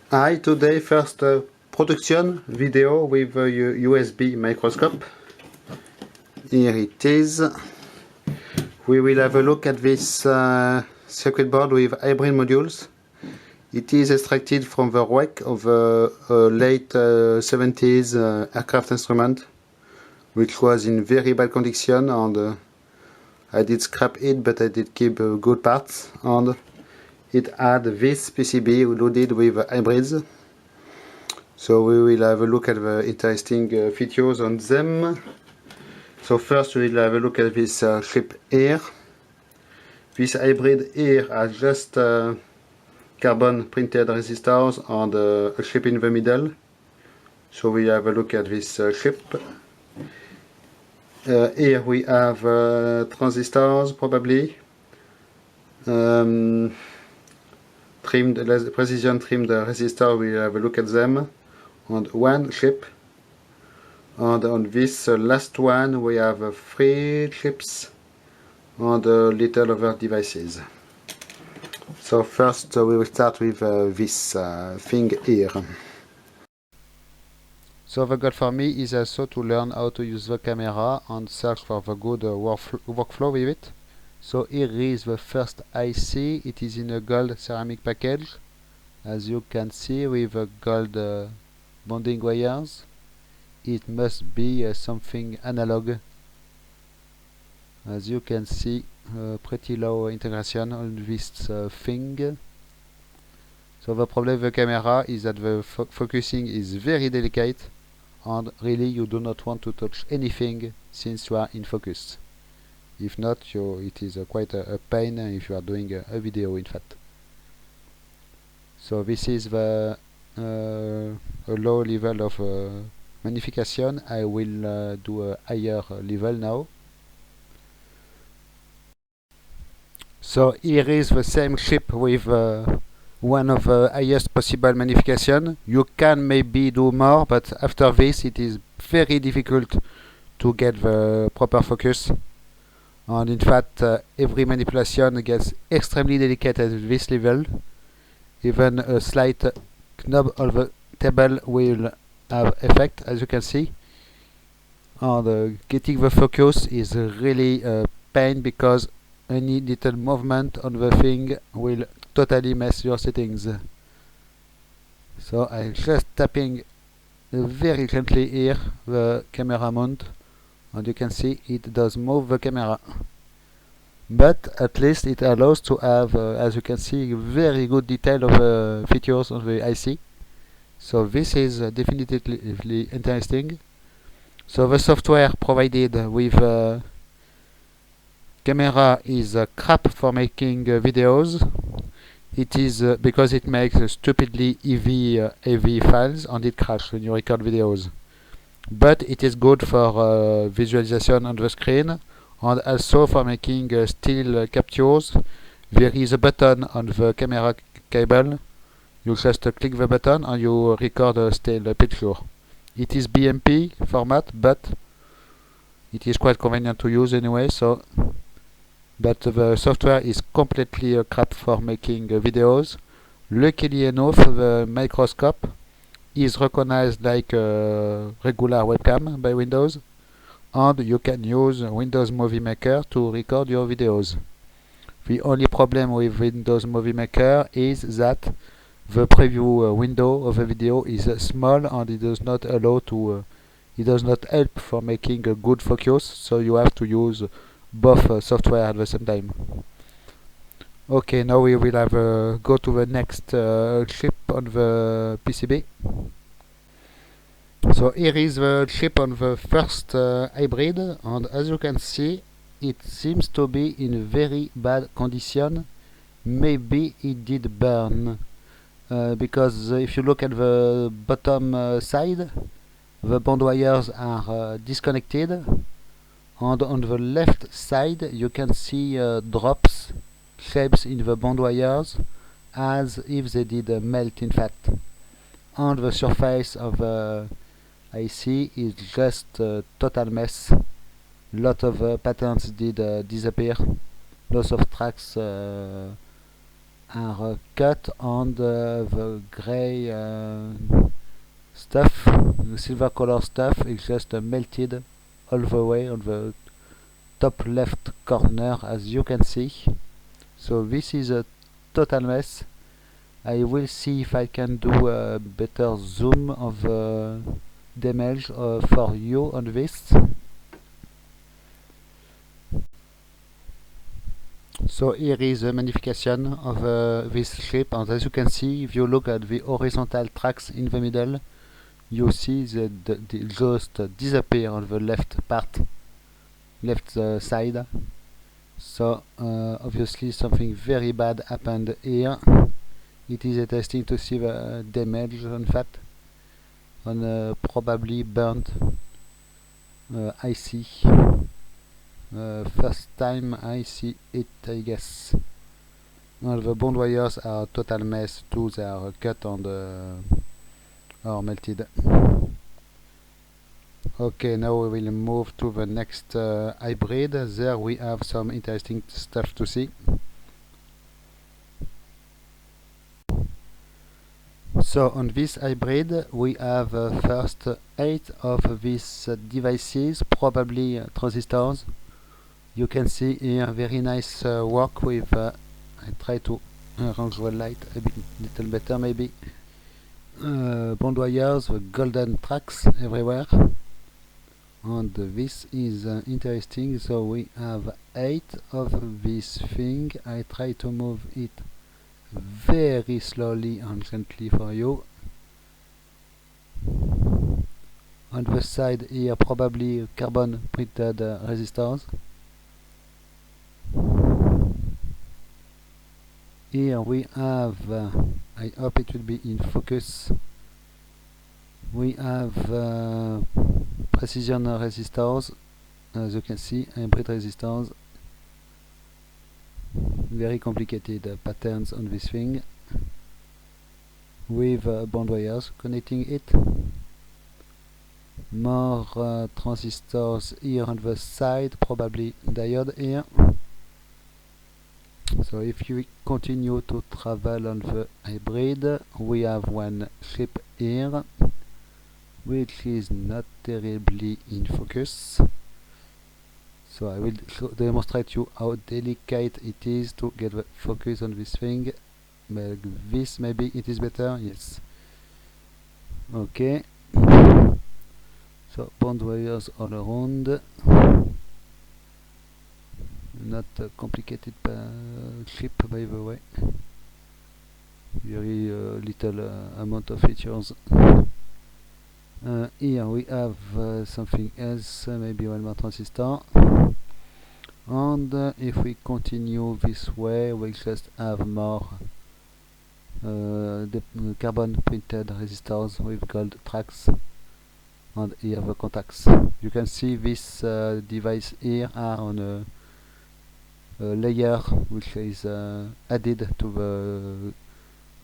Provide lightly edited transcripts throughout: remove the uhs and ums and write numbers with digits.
Hi, today first production video with a USB microscope. Here it is. We will have a look at this circuit board with hybrid modules. It is extracted from the wreck of a late 70s aircraft instrument, which was in very bad condition, and I did scrap it, but I did keep good parts, and it had this PCB loaded with hybrids. So we will have a look at the interesting features on them. So first we will have a look at this chip here. This hybrid here has just carbon printed resistors and a chip in the middle. So we have a look at this chip. Here we have transistors probably. Precision trimmed resistor, we have a look at them. And one chip, and on this last one we have 3 chips and little other devices. So first we will start with this thing here. So the goal for me is also to learn how to use the camera and search for the good workflow with it. So here is the first IC. It is in a gold ceramic package, as you can see, with a gold bonding wires. It must be something analog. As you can see, pretty low integration on this thing. So the problem with the camera is that the focusing is very delicate, and really you do not want to touch anything since you are in focus. If not, it is quite a pain if you are doing a video, in fact. So this is the a low level of magnification. I will do a higher level now. So here is the same chip with one of the highest possible magnification. You can maybe do more, but after this it is very difficult to get the proper focus. And in fact, every manipulation gets extremely delicate at this level. Even a slight knob on the table will have effect, as you can see. And getting the focus is really a pain, because any little movement on the thing will totally mess your settings. So I'm just tapping very gently here the camera mount, and you can see it does move the camera. But at least it allows to have, as you can see, very good detail of features on the IC. So this is definitely interesting. So the software provided with camera is crap for making videos. It is because it makes stupidly heavy files, and it crashes when you record videos. But it is good for visualization on the screen, and also for making still captures. There is a button on the camera cable. You just click the button and you record a still picture. It is BMP format, but it is quite convenient to use anyway. But the software is completely crap for making videos. Luckily enough, the microscope is recognized like a regular webcam by Windows, and you can use Windows Movie Maker to record your videos. The only problem with Windows Movie Maker is that the preview window of the video is small, and it does not allow to it does not help for making a good focus, so you have to use both software at the same time. Okay, now we will have go to the next chip on the PCB. So here is the chip on the first hybrid, and as you can see, it seems to be in very bad condition. Maybe it did burn, because if you look at the bottom side, the bond wires are disconnected, and on the left side you can see drops, shapes in the bond wires, as if they did melt, in fact. And the surface of the IC is just a total mess. Lot of patterns did disappear. Lots of tracks are cut on the gray stuff. The silver color stuff is just melted all the way on the top left corner, as you can see. So this is a total mess. I will see if I can do a better zoom of the damage for you on this. So here is a magnification of this ship, and as you can see, if you look at the horizontal tracks in the middle, you see that they just disappear on the left part, left side. So obviously something very bad happened here. It is interesting to see the damage on that, on probably burnt IC. First time I see it, I guess. Well, the bond wires are a total mess too. They are cut on the or melted. Okay, now we will move to the next hybrid. There we have some interesting stuff to see. So on this hybrid we have first 8 of these devices, probably transistors. You can see here very nice work with I try to arrange the light a little better maybe. Bond wires, the golden tracks everywhere, and this is interesting. So we have 8 of this thing. I try to move it very slowly and gently for you. On the side here probably carbon printed resistors. Here we have, I hope it will be in focus, we have precision resistors, as you can see, hybrid resistors. Very complicated patterns on this thing, with bond wires connecting it. More transistors here on the side, probably diode here. So if you continue to travel on the hybrid, we have one chip here, which is not terribly in focus. So I will demonstrate you how delicate it is to get the focus on this thing. Like this, maybe it is better, yes. Okay. So bond wires all around. Not a complicated chip, by the way. Very little amount of features. Here we have something else, maybe one more transistor. And if we continue this way, we just have more the carbon printed resistors with gold tracks. And here the contacts. You can see this device here are on a layer which is added to the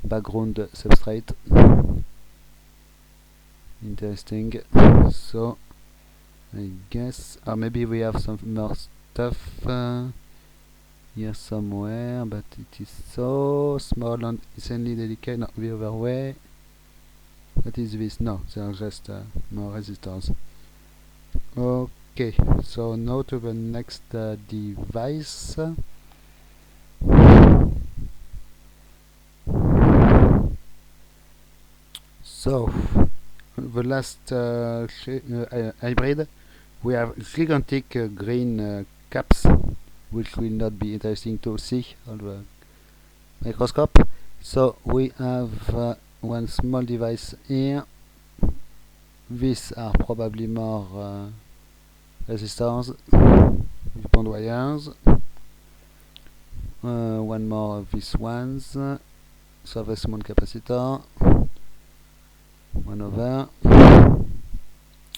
background substrate. Interesting. So I guess, or maybe we have some more stuff here somewhere, but it is so small and insanely delicate. Not the other way. What is this? No, they are just more resistors. Okay, so now to the next device. So the last hybrid, we have gigantic green caps, which will not be interesting to see on the microscope. So we have one small device here. These are probably more resistors with bond wires. One more of these ones. Surface mount capacitor. One over.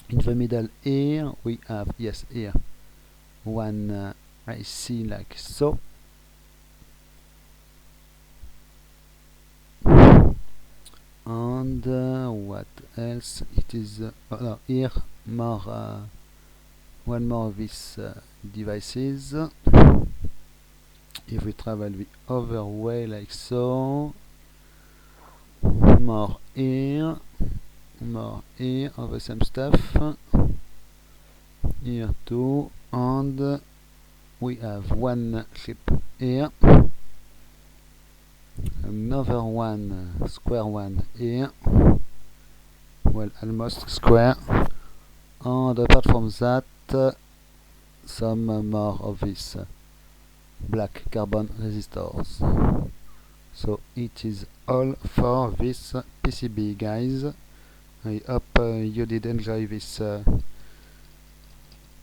In the middle here we have, yes, here one IC like so. And what else? It is no, here more one more of these devices. If we travel the other way like so, more here of the same stuff, here too, and we have one ship here, another one, square one here, well, almost square, and apart from that, some more of this black carbon resistors. So it is all for this PCB, guys. I hope you did enjoy this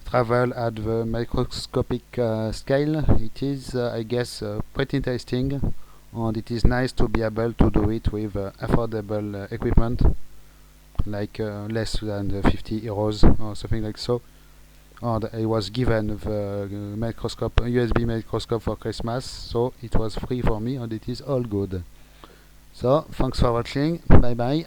travel at the microscopic scale. It is, I guess, pretty interesting, and it is nice to be able to do it with affordable equipment, like less than 50 euros or something like so. And I was given the microscope, USB microscope for Christmas, so it was free for me, and it is all good. So thanks for watching. Bye bye.